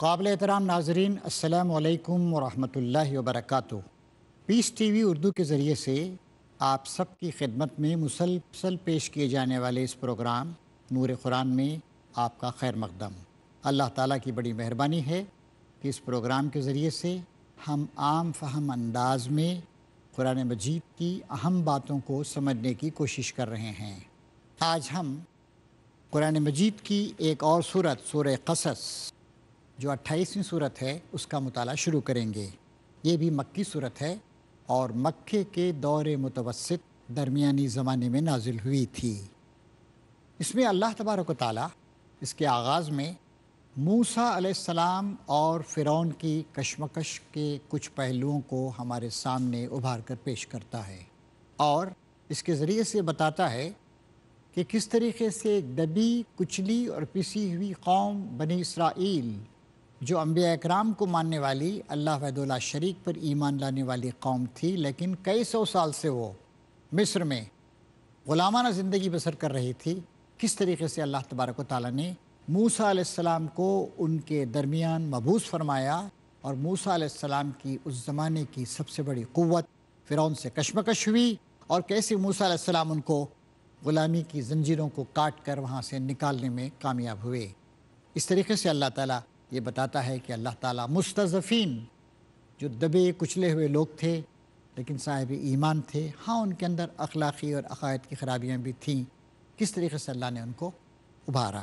قابل احترام ناظرین، السلام علیکم ورحمۃ اللہ وبرکاتہ۔ پیس ٹی وی اردو کے ذریعے سے آپ سب کی خدمت میں مسلسل پیش کیے جانے والے اس پروگرام نور قرآن میں آپ کا خیر مقدم۔ اللہ تعالیٰ کی بڑی مہربانی ہے کہ اس پروگرام کے ذریعے سے ہم عام فہم انداز میں قرآن مجید کی اہم باتوں کو سمجھنے کی کوشش کر رہے ہیں۔ آج ہم قرآن مجید کی ایک اور سورت، سورہ قصص، جو 28ویں سورت ہے، اس کا مطالعہ شروع کریں گے۔ یہ بھی مکی سورت ہے اور مکے کے دور متوسط درمیانی زمانے میں نازل ہوئی تھی۔ اس میں اللہ تبارک و تعالیٰ اس کے آغاز میں موسیٰ علیہ السلام اور فرعون کی کشمکش کے کچھ پہلوؤں کو ہمارے سامنے ابھار کر پیش کرتا ہے، اور اس کے ذریعے سے بتاتا ہے کہ کس طریقے سے ایک دبی کچلی اور پسی ہوئی قوم بنی اسرائیل، جو انبیاء اکرام کو ماننے والی، اللہ وحدہ لا شریک پر ایمان لانے والی قوم تھی، لیکن کئی سو سال سے وہ مصر میں غلامانہ زندگی بسر کر رہی تھی، کس طریقے سے اللہ تبارک و تعالیٰ نے موسیٰ علیہ السلام کو ان کے درمیان مبعوث فرمایا، اور موسیٰ علیہ السلام کی اس زمانے کی سب سے بڑی قوت فرعون سے کشمکش ہوئی، اور کیسے موسیٰ علیہ السلام ان کو غلامی کی زنجیروں کو کاٹ کر وہاں سے نکالنے میں کامیاب ہوئے۔ اس طریقے سے اللہ تعالیٰ یہ بتاتا ہے کہ اللہ تعالیٰ مستضعفین، جو دبے کچلے ہوئے لوگ تھے لیکن صاحب ایمان تھے، ہاں ان کے اندر اخلاقی اور عقائد کی خرابیاں بھی تھیں، کس طریقے سے اللہ نے ان کو ابھارا۔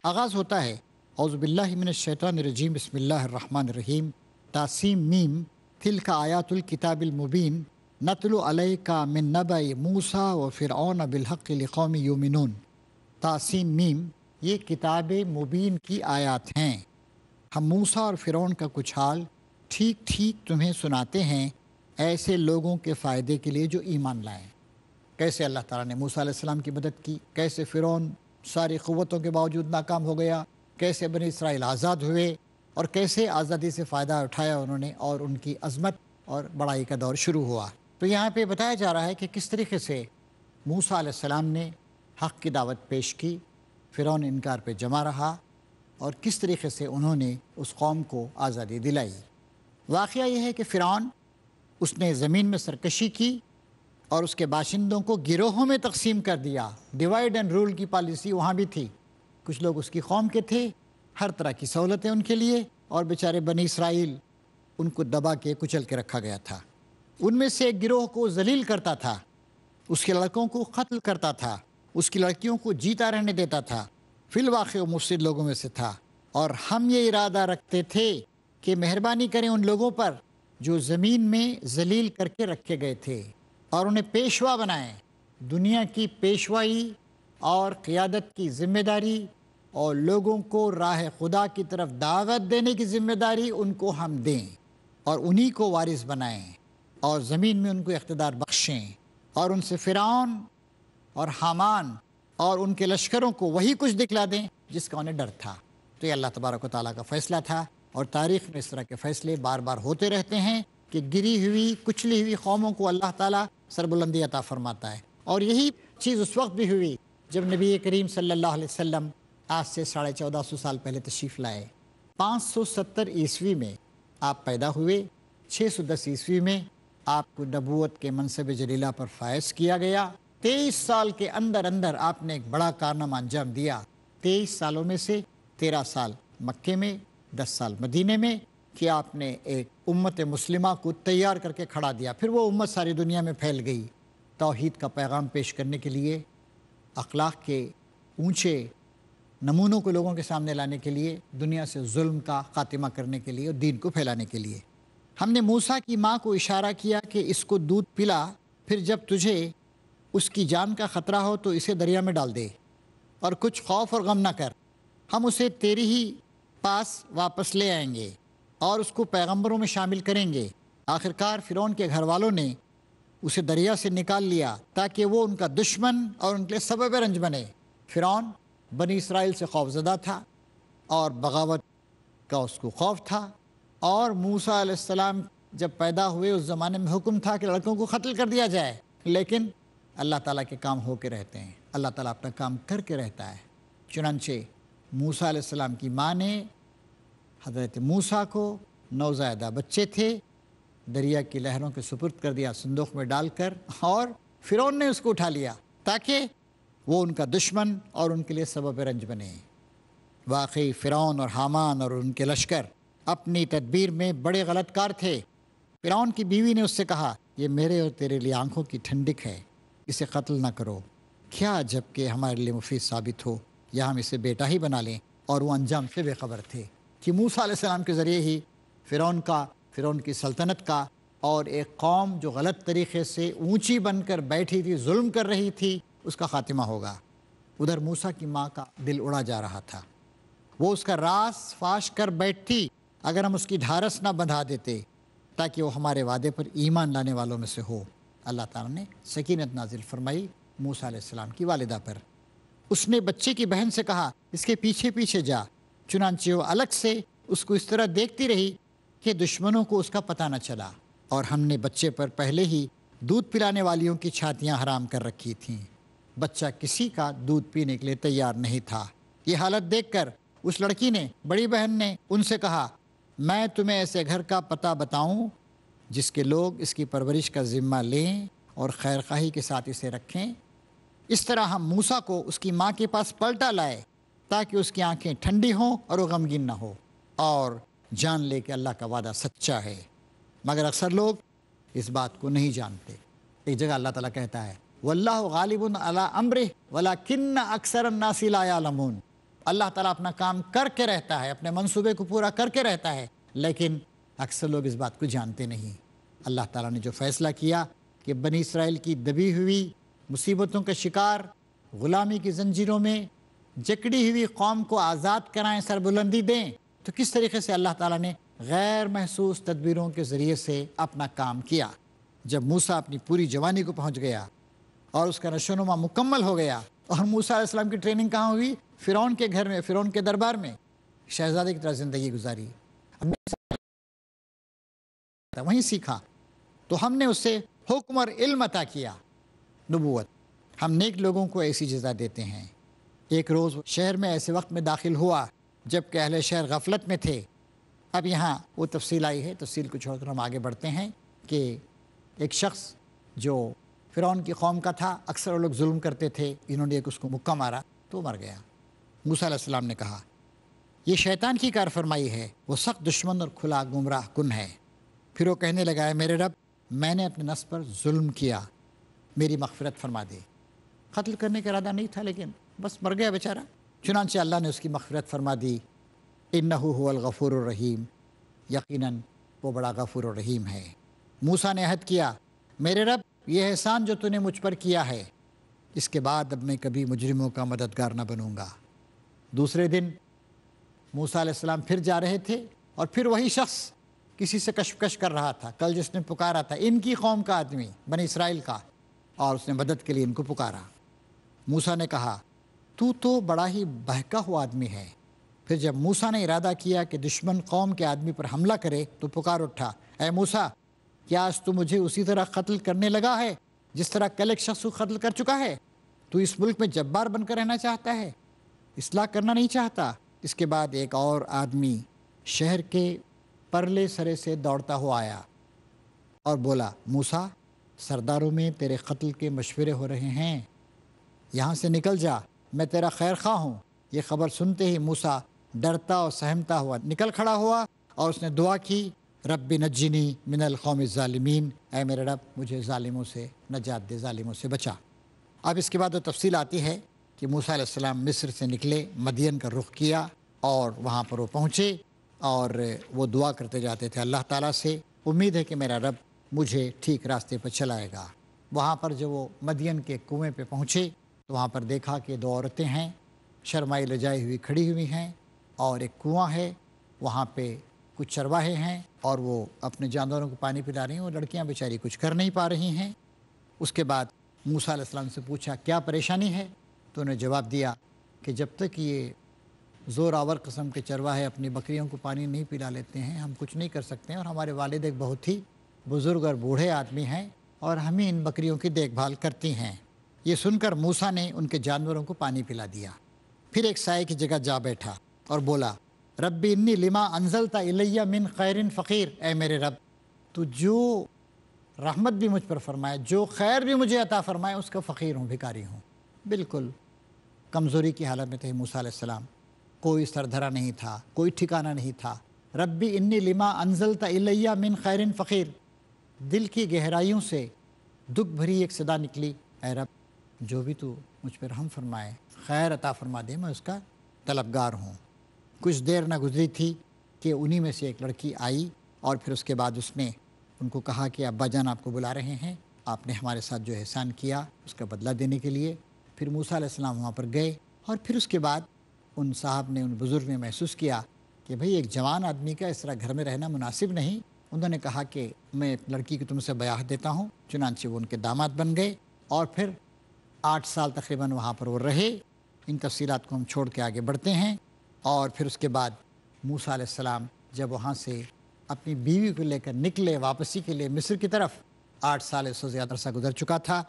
آغاز ہوتا ہے اعوذ باللہ من الشیطان الرجیم، بسم اللہ الرحمن الرحیم، تاسیم میم، تلک آیات الکتاب المبین، نتلو علیک من نبأ موسیٰ و فرعون بالحق لقوم یؤمنون۔ تاسیم میم، یہ کتاب مبین کی آیات ہیں۔ ہم موسیٰ اور فرعون کا کچھ حال ٹھیک ٹھیک تمہیں سناتے ہیں، ایسے لوگوں کے فائدے کے لیے جو ایمان لائیں۔ کیسے اللہ تعالیٰ نے موسیٰ علیہ السلام کی مدد کی، کیسے فرعون ساری قوتوں کے باوجود ناکام ہو گیا، کیسے بنی اسرائیل آزاد ہوئے، اور کیسے آزادی سے فائدہ اٹھایا انہوں نے، اور ان کی عظمت اور بڑائی کا دور شروع ہوا۔ تو یہاں پہ بتایا جا رہا ہے کہ کس طریقے سے موسیٰ علیہ السلام نے حق کی دعوت پیش کی، فرعون انکار پہ جمع رہا، اور کس طریقے سے انہوں نے اس قوم کو آزادی دلائی۔ واقعہ یہ ہے کہ فرعون، اس نے زمین میں سرکشی کی اور اس کے باشندوں کو گروہوں میں تقسیم کر دیا۔ ڈیوائیڈ اینڈ رول کی پالیسی وہاں بھی تھی، کچھ لوگ اس کی قوم کے تھے، ہر طرح کی سہولتیں ان کے لیے، اور بیچارے بنی اسرائیل، ان کو دبا کے کچل کے رکھا گیا تھا۔ ان میں سے ایک گروہ کو ذلیل کرتا تھا، اس کے لڑکوں کو قتل کرتا تھا، اس کی لڑکیوں کو جیتا رہنے دیتا تھا، فی الواقع وہ مفسد لوگوں میں سے تھا۔ اور ہم یہ ارادہ رکھتے تھے کہ مہربانی کریں ان لوگوں پر جو زمین میں ذلیل کر کے رکھے گئے تھے، اور انہیں پیشوا بنائیں۔ دنیا کی پیشوائی اور قیادت کی ذمہ داری اور لوگوں کو راہ خدا کی طرف دعوت دینے کی ذمہ داری ان کو ہم دیں، اور انہی کو وارث بنائیں، اور زمین میں ان کو اقتدار بخشیں، اور ان سے فرعون اور حامان اور ان کے لشکروں کو وہی کچھ دکھلا دیں جس کا انہیں ڈر تھا۔ تو یہ اللہ تبارک و تعالیٰ کا فیصلہ تھا، اور تاریخ میں اس طرح کے فیصلے بار بار ہوتے رہتے ہیں کہ گری ہوئی کچلی ہوئی قوموں کو اللہ تعالیٰ سربلندی عطا فرماتا ہے۔ اور یہی چیز اس وقت بھی ہوئی جب نبی کریم صلی اللہ علیہ وسلم آج سے 1450 سال پہلے تشریف لائے۔ 570 عیسوی میں آپ پیدا ہوئے، 610 عیسوی میں آپ کو نبوت کے منصب جلیلہ پر فائز کیا گیا۔ 23 سال کے اندر اندر آپ نے ایک بڑا کارنامہ انجام دیا۔ 23 سالوں میں سے 13 سال مکے میں، 10 سال مدینے میں، کہ آپ نے ایک امت مسلمہ کو تیار کر کے کھڑا دیا۔ پھر وہ امت ساری دنیا میں پھیل گئی، توحید کا پیغام پیش کرنے کے لیے، اخلاق کے اونچے نمونوں کو لوگوں کے سامنے لانے کے لیے، دنیا سے ظلم کا خاتمہ کرنے کے لیے اور دین کو پھیلانے کے لیے۔ ہم نے موسیٰ کی ماں کو اشارہ کیا کہ اس کو دودھ پلا، پھر جب تجھے اس کی جان کا خطرہ ہو تو اسے دریا میں ڈال دے، اور کچھ خوف اور غم نہ کر، ہم اسے تیری ہی پاس واپس لے آئیں گے اور اس کو پیغمبروں میں شامل کریں گے۔ آخرکار فرعون کے گھر والوں نے اسے دریا سے نکال لیا تاکہ وہ ان کا دشمن اور ان کے لیے سبب رنج بنے۔ فرعون بنی اسرائیل سے خوفزدہ تھا، اور بغاوت کا اس کو خوف تھا، اور موسیٰ علیہ السلام جب پیدا ہوئے اس زمانے میں حکم تھا کہ لڑکوں کو قتل کر دیا جائے، لیکن اللہ تعالیٰ کے کام ہو کے رہتے ہیں، اللہ تعالیٰ اپنا کام کر کے رہتا ہے۔ چنانچہ موسیٰ علیہ السلام کی ماں نے حضرت موسیٰ کو نوزائیدہ بچے تھے، دریا کی لہروں کے سپرد کر دیا صندوق میں ڈال کر، اور فرعون نے اس کو اٹھا لیا تاکہ وہ ان کا دشمن اور ان کے لیے سبب رنج بنے۔ واقعی فرعون اور حامان اور ان کے لشکر اپنی تدبیر میں بڑے غلط کار تھے۔ فرعون کی بیوی نے اس سے کہا، یہ میرے اور تیرے لیے آنکھوں کی ٹھنڈک ہے، اسے قتل نہ کرو، کیا جب کہ ہمارے لیے مفید ثابت ہو، یا ہم اسے بیٹا ہی بنا لیں۔ اور وہ انجام سے بے خبر تھے کہ موسیٰ علیہ السلام کے ذریعے ہی فرعون کی سلطنت کا اور ایک قوم جو غلط طریقے سے اونچی بن کر بیٹھی تھی، ظلم کر رہی تھی، اس کا خاتمہ ہوگا۔ ادھر موسیٰ کی ماں کا دل اڑا جا رہا تھا، وہ اس کا راز فاش کر بیٹھتی اگر ہم اس کی ڈھارس نہ بندھا دیتے تاکہ وہ ہمارے وعدے پر ایمان لانے والوں میں سے ہو۔ اللہ تعالیٰ نے سکینت نازل فرمائی موسیٰ علیہ السلام کی والدہ پر۔ اس نے بچے کی بہن سے کہا، اس کے پیچھے پیچھے جا۔ چنانچہ وہ الگ سے اس کو اس طرح دیکھتی رہی کہ دشمنوں کو اس کا پتہ نہ چلا، اور ہم نے بچے پر پہلے ہی دودھ پلانے والیوں کی چھاتیاں حرام کر رکھی تھیں۔ بچہ کسی کا دودھ پینے کے لیے تیار نہیں تھا۔ یہ حالت دیکھ کر اس لڑکی نے، بڑی بہن نے ان سے کہا، میں تمہیں ایسے گھر کا پتہ بتاؤں جس کے لوگ اس کی پرورش کا ذمہ لیں اور خیر خواہی کے ساتھ اسے رکھیں۔ اس طرح ہم موسیٰ کو اس کی ماں کے پاس پلٹا لائے تاکہ اس کی آنکھیں ٹھنڈی ہوں اور وہ غمگین نہ ہو، اور جان لے کہ اللہ کا وعدہ سچا ہے۔ مگر اکثر لوگ اس بات کو نہیں جانتے۔ ایک جگہ اللہ تعالیٰ کہتا ہے، واللہ غالب علی امرہ ولکن اکثر الناس لا یعلمون۔ اللہ تعالیٰ اپنا کام کر کے رہتا ہے، اپنے منصوبے کو پورا کر کے رہتا ہے، لیکن اکثر لوگ اس بات کو جانتے نہیں۔ اللہ تعالیٰ نے جو فیصلہ کیا کہ بنی اسرائیل کی دبی ہوئی، مصیبتوں کا شکار، غلامی کی زنجیروں میں جکڑی ہوئی قوم کو آزاد کرائیں، سربلندی دیں، تو کس طریقے سے اللہ تعالیٰ نے غیر محسوس تدبیروں کے ذریعے سے اپنا کام کیا۔ جب موسیٰ اپنی پوری جوانی کو پہنچ گیا اور اس کا نشو و نما مکمل ہو گیا، اور موسیٰ علیہ السلام کی ٹریننگ کہاں ہوئی؟ فرعون کے گھر میں، فرعون کے دربار میں شہزادے کی طرح زندگی گزاری، وہیں سیکھا۔ تو ہم نے اس سے حکم اور علم عطا کیا، نبوت۔ ہم نیک لوگوں کو ایسی جزا دیتے ہیں۔ ایک روز شہر میں ایسے وقت میں داخل ہوا جب کہ اہل شہر غفلت میں تھے۔ اب یہاں وہ تفصیل آئی ہے، تفصیل کو چھوڑ کر ہم آگے بڑھتے ہیں کہ ایک شخص جو فرعون کی قوم کا تھا، اکثر وہ لوگ ظلم کرتے تھے، انہوں نے ایک اس کو مکہ مارا تو مر گیا۔ موسیٰ علیہ السلام نے کہا، یہ شیطان کی کار فرمائی ہے، وہ سخت دشمن اور کھلا گمراہ کن ہے۔ پھر وہ کہنے لگا، ہے میرے رب، میں نے اپنے نفس پر ظلم کیا، میری مغفرت فرما دے۔ قتل کرنے کا ارادہ نہیں تھا، لیکن بس مر گیا بیچارہ۔ چنانچہ اللہ نے اس کی مغفرت فرما دی۔ انہ هو الغفور الرحیم، یقیناً وہ بڑا غفور الرحیم ہے۔ موسیٰ نے عہد کیا، میرے رب، یہ احسان جو تو نے مجھ پر کیا ہے، اس کے بعد اب میں کبھی مجرموں کا مددگار نہ بنوں گا۔ دوسرے دن موسیٰ علیہ السلام پھر جا رہے تھے، اور پھر وہی شخص کسی سے کشمکش کر رہا تھا، کل جس نے پکارا تھا، ان کی قوم کا آدمی، بنی اسرائیل کا، اور اس نے مدد کے لیے ان کو پکارا۔ موسیٰ نے کہا، تو بڑا ہی بہکا ہوا آدمی ہے۔ پھر جب موسیٰ نے ارادہ کیا کہ دشمن قوم کے آدمی پر حملہ کرے تو پکار اٹھا، اے موسیٰ، کیا آج تو مجھے اسی طرح قتل کرنے لگا ہے جس طرح کل ایک شخص کو قتل کر چکا ہے؟ تو اس ملک میں جبار بن کر رہنا چاہتا ہے، اصلاح کرنا نہیں چاہتا؟ اس کے بعد ایک اور آدمی شہر کے پرلے سرے سے دوڑتا ہوا آیا اور بولا، موسیٰ، سرداروں میں تیرے قتل کے مشورے ہو رہے ہیں، یہاں سے نکل جا، میں تیرا خیر خواہ ہوں۔ یہ خبر سنتے ہی موسیٰ ڈرتا اور سہمتا ہوا نکل کھڑا ہوا، اور اس نے دعا کی، رب نجنی من القوم الظالمین، اے میرے رب، مجھے ظالموں سے نجات دے، ظالموں سے بچا۔ اب اس کے بعد وہ تفصیل آتی ہے کہ موسیٰ علیہ السلام مصر سے نکلے، مدین کا رخ کیا، اور وہاں پر وہ پہنچے، اور وہ دعا کرتے جاتے تھے اللہ تعالیٰ سے، امید ہے کہ میرا رب مجھے ٹھیک راستے پر چلائے گا۔ وہاں پر جب وہ مدین کے کنویں پہ پہنچے تو وہاں پر دیکھا کہ دو عورتیں ہیں، شرمائی لجائی ہوئی کھڑی ہوئی ہیں، اور ایک کنواں ہے، وہاں پہ کچھ چرواہے ہیں، اور وہ اپنے جانوروں کو پانی پلا رہی ہیں۔ وہ لڑکیاں بیچاری کچھ کر نہیں پا رہی ہیں۔ اس کے بعد موسیٰ علیہ السلام سے پوچھا، کیا پریشانی ہے؟ تو انہیں جواب دیا کہ جب تک یہ زور آور قسم کے چرواہے اپنی بکریوں کو پانی نہیں پلا لیتے ہیں، ہم کچھ نہیں کر سکتے ہیں، اور ہمارے والد ایک بہت ہی بزرگ اور بوڑھے آدمی ہیں، اور ہم ہی ان بکریوں کی دیکھ بھال کرتی ہیں۔ یہ سن کر موسیٰ نے ان کے جانوروں کو پانی پلا دیا، پھر ایک سائے کی جگہ جا بیٹھا اور بولا، ربی انی لما انزلت الیہ من خیر فقیر، اے میرے رب تو جو رحمت بھی مجھ پر فرمائے، جو خیر بھی مجھے عطا فرمائے، اس کا فقیر ہوں، بھکاری ہوں۔ بالکل کمزوری کی حالت میں تھے موسیٰ علیہ السلام، کوئی سردھرا نہیں تھا، کوئی ٹھکانہ نہیں تھا۔ ربی انی لما انزلت الیہ من خیر فقیر، دل کی گہرائیوں سے دکھ بھری ایک صدا نکلی، اے رب جو بھی تو مجھ پر رحم فرمائے، خیر عطا فرما دے، میں اس کا طلبگار ہوں۔ کچھ دیر نہ گزری تھی کہ انہی میں سے ایک لڑکی آئی، اور پھر اس کے بعد اس نے ان کو کہا کہ ابا جان آپ کو بلا رہے ہیں، آپ نے ہمارے ساتھ جو احسان کیا اس کا بدلہ دینے کے لیے۔ پھر موسیٰ علیہ السلام وہاں پر گئے، اور پھر اس کے بعد ان صاحب نے، ان بزرگ نے محسوس کیا کہ بھئی ایک جوان آدمی کا اس طرح گھر میں رہنا مناسب نہیں۔ انہوں نے کہا کہ میں ایک لڑکی کی تم سے بیاہ دیتا ہوں، چنانچہ وہ ان کے داماد بن گئے، اور پھر 8 سال تقریباً وہاں پر وہ رہے۔ ان تفصیلات کو ہم چھوڑ کے آگے بڑھتے ہیں۔ اور پھر اس کے بعد موسیٰ علیہ السلام جب وہاں سے اپنی بیوی کو لے کر نکلے واپسی کے لیے مصر کی طرف، 8 سال سے زیادہ عرصہ گزر چکا تھا۔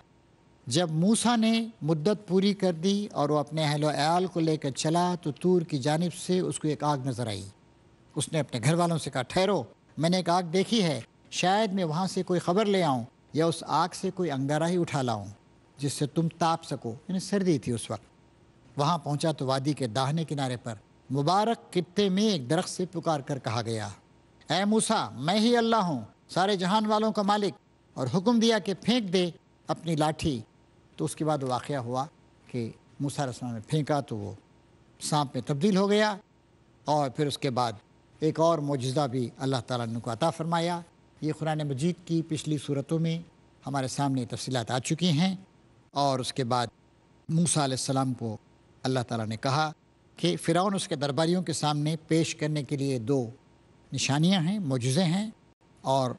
جب موسیٰ نے مدت پوری کر دی اور وہ اپنے اہل و عیال کو لے کر چلا تو طور کی جانب سے اس کو ایک آگ نظر آئی۔ اس نے اپنے گھر والوں سے کہا ٹھہرو، میں نے ایک آگ دیکھی ہے، شاید میں وہاں سے کوئی خبر لے آؤں یا اس آگ سے کوئی انگارہ ہی اٹھا لاؤں جس سے تم تاپ سکو۔ یعنی سردی تھی اس وقت۔ وہاں پہنچا تو وادی کے داہنے کنارے پر مبارک خطے میں ایک درخت سے پکار کر کہا گیا، اے موسیٰ میں ہی اللہ ہوں، سارے جہان والوں کا مالک، اور حکم دیا کہ پھینک دے اپنی لاٹھی۔ تو اس کے بعد واقعہ ہوا کہ موسیٰ علیہ السلام نے پھینکا تو وہ سانپ میں تبدیل ہو گیا، اور پھر اس کے بعد ایک اور معجزہ بھی اللہ تعالیٰ نے ان کو عطا فرمایا۔ یہ قرآن مجید کی پچھلی صورتوں میں ہمارے سامنے تفصیلات آ چکی ہیں۔ اور اس کے بعد موسیٰ علیہ السلام کو اللہ تعالیٰ نے کہا کہ فرعون اس کے درباریوں کے سامنے پیش کرنے کے لیے 2 نشانیاں ہیں، معجزے ہیں۔ اور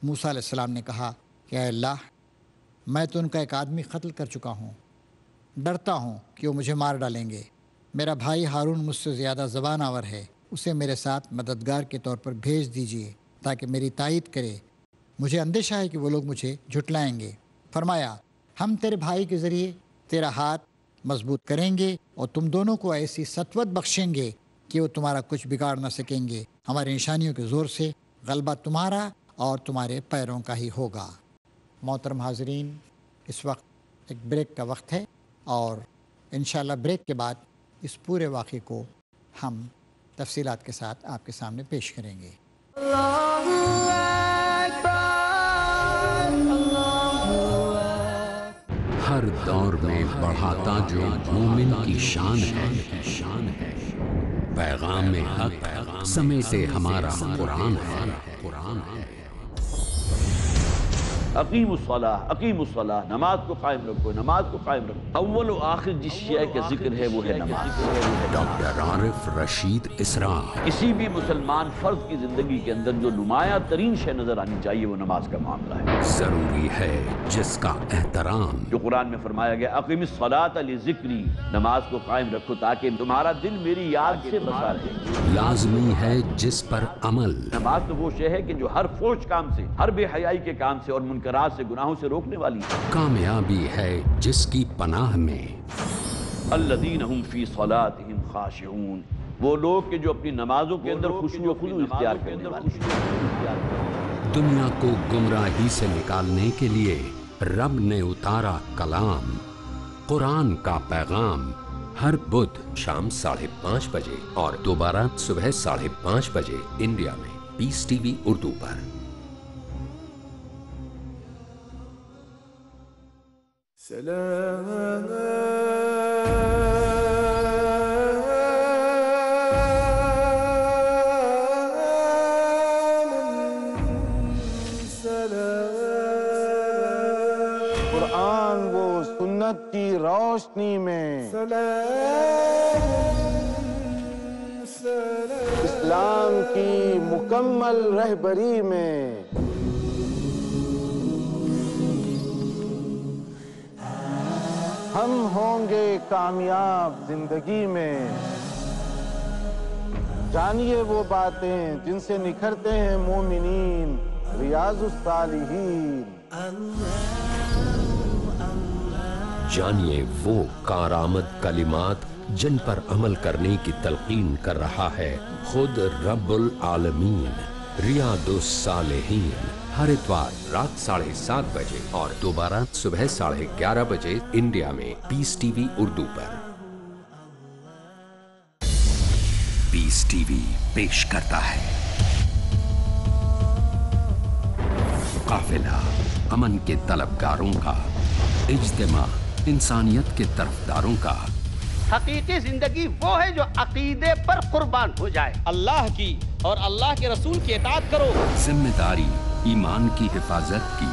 موسیٰ علیہ السلام نے کہا کہ اے اللہ میں تو ان کا ایک آدمی قتل کر چکا ہوں، ڈرتا ہوں کہ وہ مجھے مار ڈالیں گے۔ میرا بھائی ہارون مجھ سے زیادہ زبان آور ہے، اسے میرے ساتھ مددگار کے طور پر بھیج دیجیے تاکہ میری تائید کرے، مجھے اندیشہ ہے کہ وہ لوگ مجھے جھٹلائیں گے۔ فرمایا ہم تیرے بھائی کے ذریعے تیرا ہاتھ مضبوط کریں گے اور تم دونوں کو ایسی سطوت بخشیں گے کہ وہ تمہارا کچھ بگاڑ نہ سکیں گے، ہماری نشانیوں کے زور سے غلبہ تمہارا اور تمہارے پیروں کا ہی ہوگا۔ محترم حاضرین، اس وقت ایک بریک کا وقت ہے، اور انشاءاللہ بریک کے بعد اس پورے واقعے کو ہم تفصیلات کے ساتھ آپ کے سامنے پیش کریں گے۔ ہر دور میں بڑھاتا جو مومن کی شان ہے، پیغام حق سمیتے ہمارا قرآن ہے۔ اقیم الصلاح، نماز کو قائم رکھو، نماز کو قائم رکھو۔ اول و آخر جس شے کا ذکر ہے وہ ہے نماز۔ ڈاکٹر عارف رشید اسرا۔ کسی بھی مسلمان فرد کی زندگی کے اندر جو نمایاں ترین شے نظر آنی چاہیے وہ نماز کا معاملہ ہے۔ ضروری ہے جس کا احترام، جو قرآن میں فرمایا گیا اقیم الصلاۃ لذکری، نماز کو قائم رکھو تاکہ تمہارا دل میری یاد سے بسا رہے۔ لازمی ہے جس پر عمل۔ نماز تو وہ شے ہے کہ جو ہر فحش کام سے، ہر بے حیائی کے کام سے اور منکرات سے، گناہوں سے روکنے والی ہے۔ کامیابی ہے جس کی پناہ میں۔ الذین هم فی صلاتهم خاشعون، وہ لوگ کہ جو اپنی نمازوں کے اندر خشوع و خضوع اختیار کرنے والے ہیں۔ دنیا کو گمراہی سے نکالنے کے لیے رب نے اتارا کلام، قرآن کا پیغام، ہر بدھ شام 5:30 بجے اور دوبارہ صبح 5:30 بجے انڈیا میں پیس ٹی وی اردو پر۔ قرآن وہ سنت کی روشنی میں، اسلام کی مکمل رہبری میں، ہم ہوں گے کامیاب زندگی میں۔ جانیے وہ باتیں جن سے نکھرتے ہیں مومنین، ریاض الصالحین۔ جانیے وہ کارآمد کلمات جن پر عمل کرنے کی تلقین کر رہا ہے خود رب العالمین۔ ریاض الصالحین ہر اتوار رات 7:30 بجے اور دوبارہ صبح 11:30 بجے انڈیا میں پیس ٹی وی اردو پر۔ پیس ٹی وی پیش کرتا ہے قافلہ، امن کے طلبگاروں کا، اجتماع انسانیت کے طرفداروں کا۔ حقیقی زندگی وہ ہے جو عقیدے پر قربان ہو جائے۔ اللہ کی اور اللہ کے رسول کی اطاعت کرو۔ ذمہ داری ایمان کی حفاظت کی،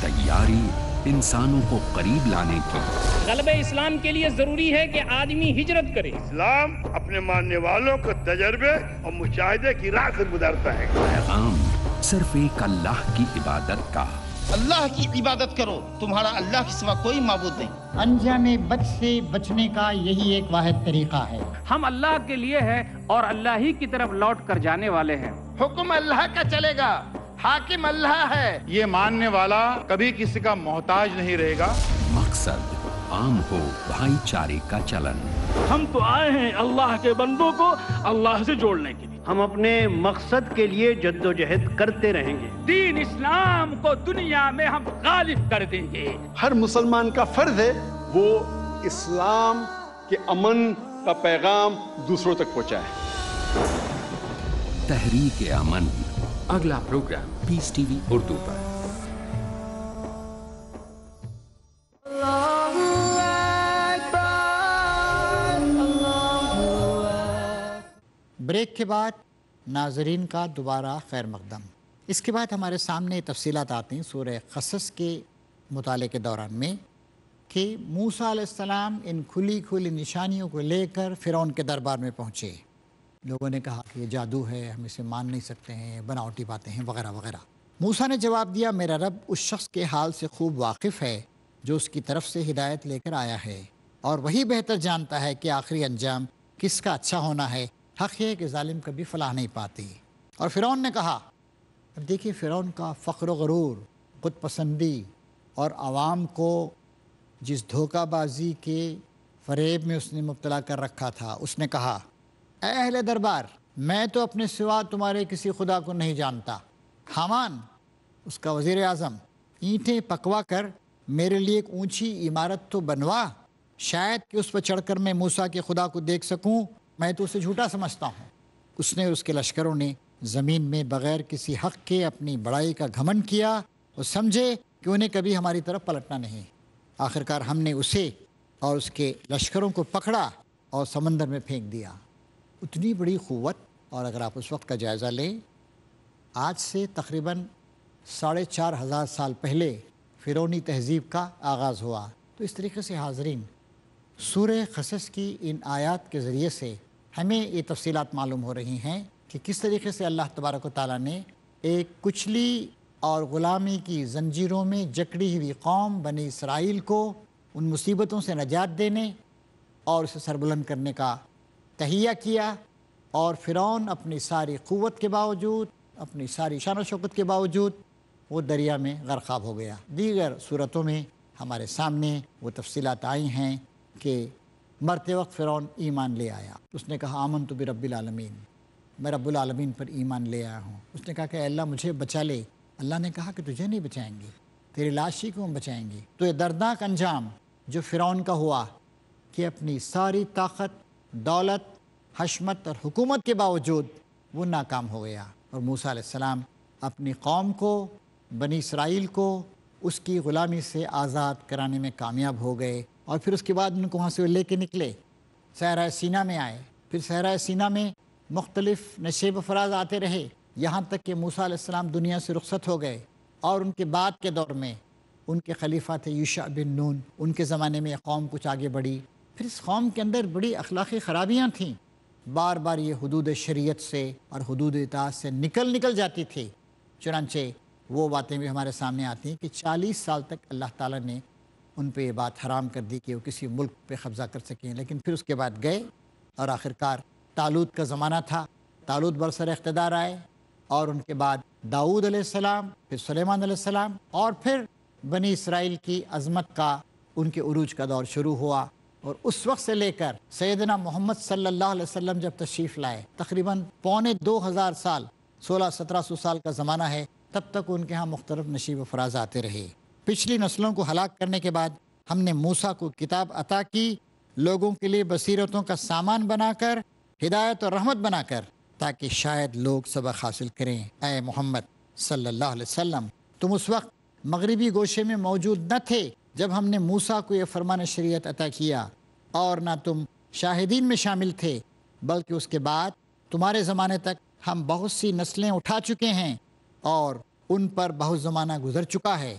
تیاری انسانوں کو قریب لانے کی۔ غلبہ اسلام کے لیے ضروری ہے کہ آدمی ہجرت کرے۔ اسلام اپنے ماننے والوں کو تجربے اور مشاہدے کی راہ سے گزارتا ہے۔ پیغام صرف ایک اللہ کی عبادت کا۔ اللہ کی عبادت کرو، تمہارا اللہ کے سوا کوئی معبود نہیں۔ انجام بد سے بچنے کا یہی ایک واحد طریقہ ہے۔ ہم اللہ کے لیے ہیں اور اللہ ہی کی طرف لوٹ کر جانے والے ہیں۔ حکم اللہ کا چلے گا، حاکم اللہ ہے۔ یہ ماننے والا کبھی کسی کا محتاج نہیں رہے گا۔ مقصد عام ہو بھائی چارے کا چلن۔ ہم تو آئے ہیں اللہ کے بندوں کو اللہ سے جوڑنے کے لیے۔ ہم اپنے مقصد کے لیے جد و جہد کرتے رہیں گے۔ دین اسلام کو دنیا میں ہم غالب کر دیں گے۔ ہر مسلمان کا فرض ہے وہ اسلام کے امن کا پیغام دوسروں تک پہنچائے۔ تحریک امن اگلا پروگرام پیس ٹی وی اردو پر۔ بریک کے بعد ناظرین کا دوبارہ خیر مقدم۔ اس کے بعد ہمارے سامنے تفصیلات آتی ہیں سورہ قصص کے مطالعے کے دوران میں کہ موسیٰ علیہ السلام ان کھلی کھلی نشانیوں کو لے کر فرعون کے دربار میں پہنچے۔ لوگوں نے کہا کہ یہ جادو ہے، ہم اسے مان نہیں سکتے ہیں، بناوٹی باتیں ہیں وغیرہ وغیرہ۔ موسیٰ نے جواب دیا، میرا رب اس شخص کے حال سے خوب واقف ہے جو اس کی طرف سے ہدایت لے کر آیا ہے، اور وہی بہتر جانتا ہے کہ آخری انجام کس کا اچھا ہونا ہے۔ حق یہ کہ ظالم کبھی فلاح نہیں پاتی۔ اور فرعون نے کہا، اب دیکھیے فرعون کا فخر و غرور، خود پسندی اور عوام کو جس دھوکہ بازی کے فریب میں اس نے مبتلا کر رکھا تھا، اس نے کہا، اے اہل دربار، میں تو اپنے سوا تمہارے کسی خدا کو نہیں جانتا۔ حامان اس کا وزیر اعظم، اینٹیں پکوا کر میرے لیے ایک اونچی عمارت تو بنوا، شاید کہ اس پر چڑھ کر میں موسیٰ کے خدا کو دیکھ سکوں، میں تو اسے جھوٹا سمجھتا ہوں۔ اس نے اور اس کے لشکروں نے زمین میں بغیر کسی حق کے اپنی بڑائی کا گھمنڈ کیا اور سمجھے کہ انہیں کبھی ہماری طرف پلٹنا نہیں۔ آخرکار ہم نے اسے اور اس کے لشکروں کو پکڑا اور سمندر میں پھینک دیا۔ اتنی بڑی قوت، اور اگر آپ اس وقت کا جائزہ لیں، آج سے تقریباً 4,500 سال پہلے فرعونی تہذیب کا آغاز ہوا۔ تو اس طریقے سے حاضرین، سورہ قصص کی ان آیات کے ذریعے سے ہمیں یہ تفصیلات معلوم ہو رہی ہیں کہ کس طریقے سے اللہ تبارک و تعالیٰ نے ایک کچلی اور غلامی کی زنجیروں میں جکڑی ہوئی قوم بنی اسرائیل کو ان مصیبتوں سے نجات دینے اور اسے سربلند کرنے کا تہیہ کیا، اور فرعون اپنی ساری قوت کے باوجود، اپنی ساری شان و شوکت کے باوجود وہ دریا میں غرقاب ہو گیا۔ دیگر صورتوں میں ہمارے سامنے وہ تفصیلات آئی ہیں کہ مرتے وقت فرعون ایمان لے آیا۔ اس نے کہا، آمنت برب العالمین، میں رب العالمین پر ایمان لے آیا ہوں۔ اس نے کہا کہ اے اللہ مجھے بچا لے۔ اللہ نے کہا کہ تجھے نہیں بچائیں گے، تیری لاش ہی کو ہم بچائیں گے۔ تو یہ دردناک انجام جو فرعون کا ہوا کہ اپنی ساری طاقت، دولت، حشمت اور حکومت کے باوجود وہ ناکام ہو گیا، اور موسیٰ علیہ السلام اپنی قوم کو، بنی اسرائیل کو اس کی غلامی سے آزاد کرانے میں کامیاب ہو گئے۔ اور پھر اس کے بعد ان کو وہاں سے لے کے نکلے، صحرا سینا میں آئے۔ پھر صحرا سینا میں مختلف نشیب و فراز آتے رہے، یہاں تک کہ موسیٰ علیہ السلام دنیا سے رخصت ہو گئے، اور ان کے بعد کے دور میں ان کے خلیفہ تھے یوشع بن نون۔ ان کے زمانے میں قوم کچھ آگے بڑھی۔ پھر اس قوم کے اندر بڑی اخلاقی خرابیاں تھیں، بار بار یہ حدود شریعت سے اور حدود اطاعت سے نکل جاتی تھی۔ چنانچہ وہ باتیں بھی ہمارے سامنے آتی ہیں کہ 40 سال تک اللہ تعالیٰ نے ان پہ یہ بات حرام کر دی کہ وہ کسی ملک پہ قبضہ کر سکیں، لیکن پھر اس کے بعد گئے، اور آخرکار طالوت کا زمانہ تھا، طالوت برسر اقتدار آئے، اور ان کے بعد داؤد علیہ السلام، پھر سلیمان علیہ السلام، اور پھر بنی اسرائیل کی عظمت کا ان کے عروج کا دور شروع ہوا، اور اس وقت سے لے کر سیدنا محمد صلی اللہ علیہ وسلم جب تشریف لائے، تقریباً 2500 سال، 1600-1700 سال کا زمانہ ہے، تب تک ان کے ہاں مختلف نشیب و فراز آتے رہے۔ پچھلی نسلوں کو ہلاک کرنے کے بعد ہم نے موسیٰ کو کتاب عطا کی، لوگوں کے لیے بصیرتوں کا سامان بنا کر، ہدایت اور رحمت بنا کر، تاکہ شاید لوگ سبق حاصل کریں۔ اے محمد صلی اللہ علیہ وسلم، تم اس وقت مغربی گوشے میں موجود نہ تھے جب ہم نے موسیٰ کو یہ فرمان شریعت عطا کیا، اور نہ تم شاہدین میں شامل تھے، بلکہ اس کے بعد تمہارے زمانے تک ہم بہت سی نسلیں اٹھا چکے ہیں اور ان پر بہت زمانہ گزر چکا ہے۔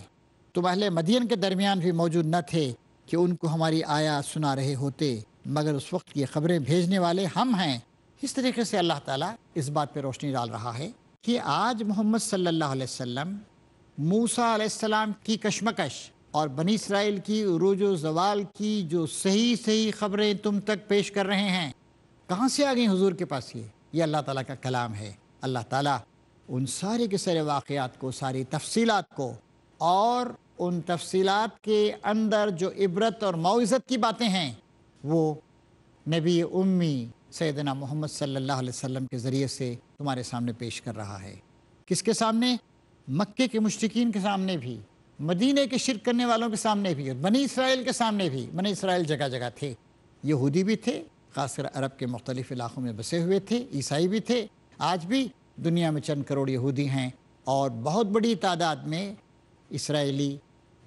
تم اہل مدین کے درمیان بھی موجود نہ تھے کہ ان کو ہماری آیات سنا رہے ہوتے، مگر اس وقت کی خبریں بھیجنے والے ہم ہیں۔ اس طریقے سے اللہ تعالیٰ اس بات پہ روشنی ڈال رہا ہے کہ آج محمد صلی اللہ علیہ وسلم موسیٰ علیہ السلام کی کشمکش اور بنی اسرائیل کی عروج و زوال کی جو صحیح خبریں تم تک پیش کر رہے ہیں، کہاں سے آ گئیں حضور کے پاس؟ یہ اللہ تعالیٰ کا کلام ہے۔ اللہ تعالیٰ ان سارے کے سارے واقعات کو، ساری تفصیلات کو، اور ان تفصیلات کے اندر جو عبرت اور موعظت کی باتیں ہیں، وہ نبی امی سیدنا محمد صلی اللہ علیہ وسلم کے ذریعے سے تمہارے سامنے پیش کر رہا ہے۔ کس کے سامنے؟ مکے کے مشرکین کے سامنے بھی، مدینہ کے شرک کرنے والوں کے سامنے بھی، اور بنی اسرائیل کے سامنے بھی۔ بنی اسرائیل جگہ جگہ تھے، یہودی بھی تھے، خاص کر عرب کے مختلف علاقوں میں بسے ہوئے تھے، عیسائی بھی تھے، آج بھی دنیا میں چند کروڑ یہودی ہیں، اور بہت بڑی تعداد میں اسرائیلی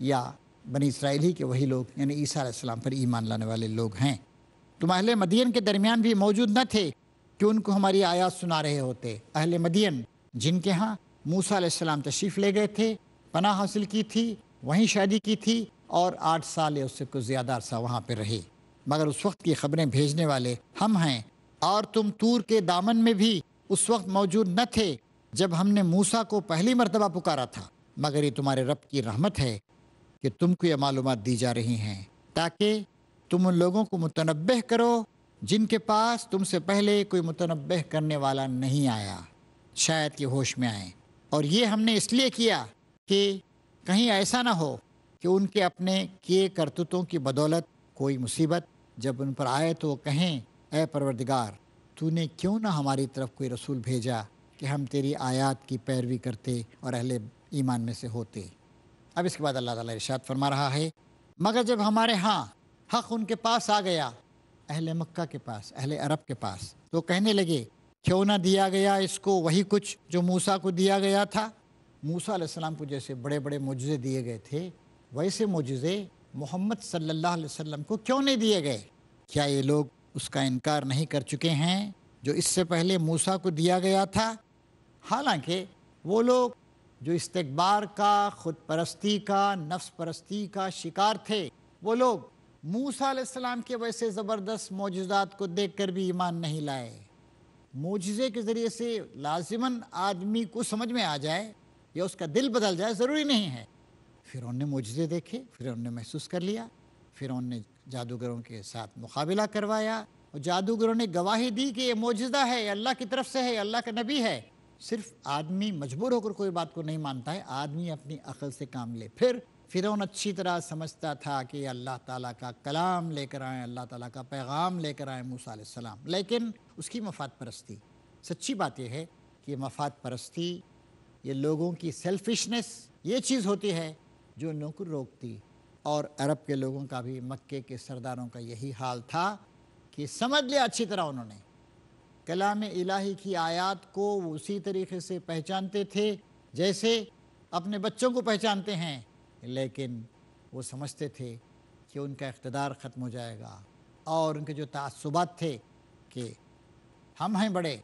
یا بنی اسرائیل ہی کے وہی لوگ، یعنی عیسیٰ علیہ السلام پر ایمان لانے والے لوگ ہیں۔ تم اہل مدین کے درمیان بھی موجود نہ تھے کہ ان کو ہماری آیات سنا رہے ہوتے۔ اہل مدین جن کے ہاں موسیٰ علیہ السلام تشریف لے گئے تھے، پناہ حاصل کی تھی، وہیں شادی کی تھی، اور 8 سال یا اس سے کچھ زیادہ عرصہ وہاں پہ رہے، مگر اس وقت کی خبریں بھیجنے والے ہم ہیں۔ اور تم طور کے دامن میں بھی اس وقت موجود نہ تھے جب ہم نے موسیٰ کو پہلی مرتبہ پکارا تھا، مگر یہ تمہارے رب کی رحمت ہے کہ تم کو یہ معلومات دی جا رہی ہیں تاکہ تم ان لوگوں کو متنبہ کرو جن کے پاس تم سے پہلے کوئی متنبہ کرنے والا نہیں آیا، شاید کہ ہوش میں آئیں۔ اور یہ ہم نے اس لیے کیا کہ کہیں ایسا نہ ہو کہ ان کے اپنے کیے کرتوتوں کی بدولت کوئی مصیبت جب ان پر آئے تو وہ کہیں، اے پروردگار، تو نے کیوں نہ ہماری طرف کوئی رسول بھیجا کہ ہم تیری آیات کی پیروی کرتے اور اہل ایمان میں سے ہوتے۔ اب اس کے بعد اللہ تعالیٰ ارشاد فرما رہا ہے، مگر جب ہمارے ہاں حق ان کے پاس آ گیا، اہل مکہ کے پاس، اہل عرب کے پاس، تو کہنے لگے کیوں نہ دیا گیا اس کو وہی کچھ جو موسیٰ کو دیا گیا تھا۔ موسیٰ علیہ السلام کو جیسے بڑے بڑے معجزے دیے گئے تھے، ویسے معجزے محمد صلی اللہ علیہ وسلم کو کیوں نہیں دیے گئے؟ کیا یہ لوگ اس کا انکار نہیں کر چکے ہیں جو اس سے پہلے موسیٰ کو دیا گیا تھا؟ حالانکہ وہ لوگ جو استکبار کا، خود پرستی کا، نفس پرستی کا شکار تھے، وہ لوگ موسیٰ علیہ السلام کے ویسے زبردست معجزات کو دیکھ کر بھی ایمان نہیں لائے۔ معجزے کے ذریعے سے لازماً آدمی کو سمجھ میں آ جائے یا اس کا دل بدل جائے ضروری نہیں ہے۔ فرعون نے معجزے دیکھے، فرعون نے محسوس کر لیا، فرعون نے جادوگروں کے ساتھ مقابلہ کروایا، اور جادوگروں نے گواہی دی کہ یہ معجزہ ہے، یہ اللہ کی طرف سے ہے، یہ اللہ کا نبی ہے۔ صرف آدمی مجبور ہو کر کوئی بات کو نہیں مانتا ہے، آدمی اپنی عقل سے کام لے۔ پھر فرعون اچھی طرح سمجھتا تھا کہ یہ اللہ تعالیٰ کا کلام لے کر آئیں، اللہ تعالیٰ کا پیغام لے کر آئیں موسیٰ علیہ السلام، لیکن اس کی مفاد پرستی۔ سچی بات یہ ہے کہ مفاد پرستی، یہ لوگوں کی سیلفشنس، یہ چیز ہوتی ہے جو ان لوگوں کو روکتی۔ اور عرب کے لوگوں کا بھی، مکے کے سرداروں کا یہی حال تھا کہ سمجھ لیا اچھی طرح انہوں نے کلام الہی کی آیات کو اسی طریقے سے پہچانتے تھے جیسے اپنے بچوں کو پہچانتے ہیں، لیکن وہ سمجھتے تھے کہ ان کا اقتدار ختم ہو جائے گا، اور ان کے جو تعصبات تھے کہ ہم ہیں بڑے،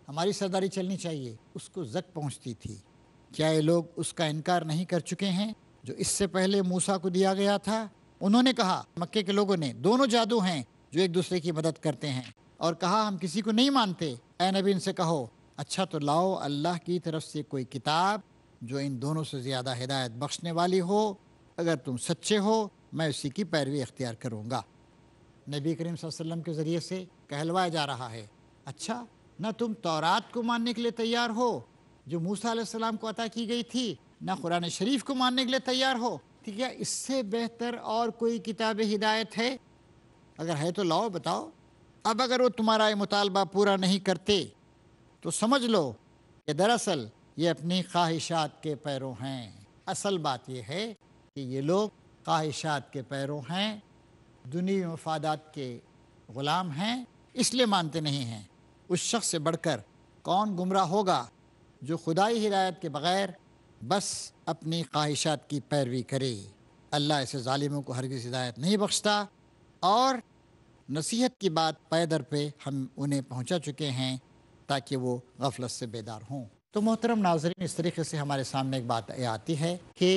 ہماری سرداری چلنی چاہیے، اس کو زک پہنچتی تھی۔ کیا یہ لوگ اس کا انکار نہیں کر چکے ہیں جو اس سے پہلے موسیٰ کو دیا گیا تھا؟ انہوں نے کہا، مکے کے لوگوں نے، دونوں جادو ہیں جو ایک دوسرے کی مدد کرتے ہیں، اور کہا ہم کسی کو نہیں مانتے۔ اے نبی ان سے کہو، اچھا تو لاؤ اللہ کی طرف سے کوئی کتاب جو ان دونوں سے زیادہ ہدایت بخشنے والی ہو، اگر تم سچے ہو میں اسی کی پیروی اختیار کروں گا۔ نبی کریم صلی اللہ علیہ وسلم کے ذریعے سے کہلوایا جا رہا ہے، اچھا نہ تم تورات کو ماننے کے لیے تیار ہو جو موسیٰ علیہ السلام کو عطا کی گئی تھی، نہ قرآن شریف کو ماننے کے لیے تیار ہو، تو کیا اس سے بہتر اور کوئی کتاب ہدایت ہے؟ اگر ہے تو لاؤ بتاؤ۔ اب اگر وہ تمہارا یہ مطالبہ پورا نہیں کرتے تو سمجھ لو کہ دراصل یہ اپنی خواہشات کے پیرو ہیں۔ اصل بات یہ ہے کہ یہ لوگ خواہشات کے پیرو ہیں، دنیوی مفادات کے غلام ہیں، اس لیے مانتے نہیں ہیں۔ اس شخص سے بڑھ کر کون گمراہ ہوگا جو خدائی ہدایت کے بغیر بس اپنی خواہشات کی پیروی کرے۔ اللہ ایسے ظالموں کو ہرگز ہدایت نہیں بخشتا، اور نصیحت کی بات پے در پہ ہم انہیں پہنچا چکے ہیں تاکہ وہ غفلت سے بیدار ہوں۔ تو محترم ناظرین، اس طریقے سے ہمارے سامنے ایک بات یہ آتی ہے کہ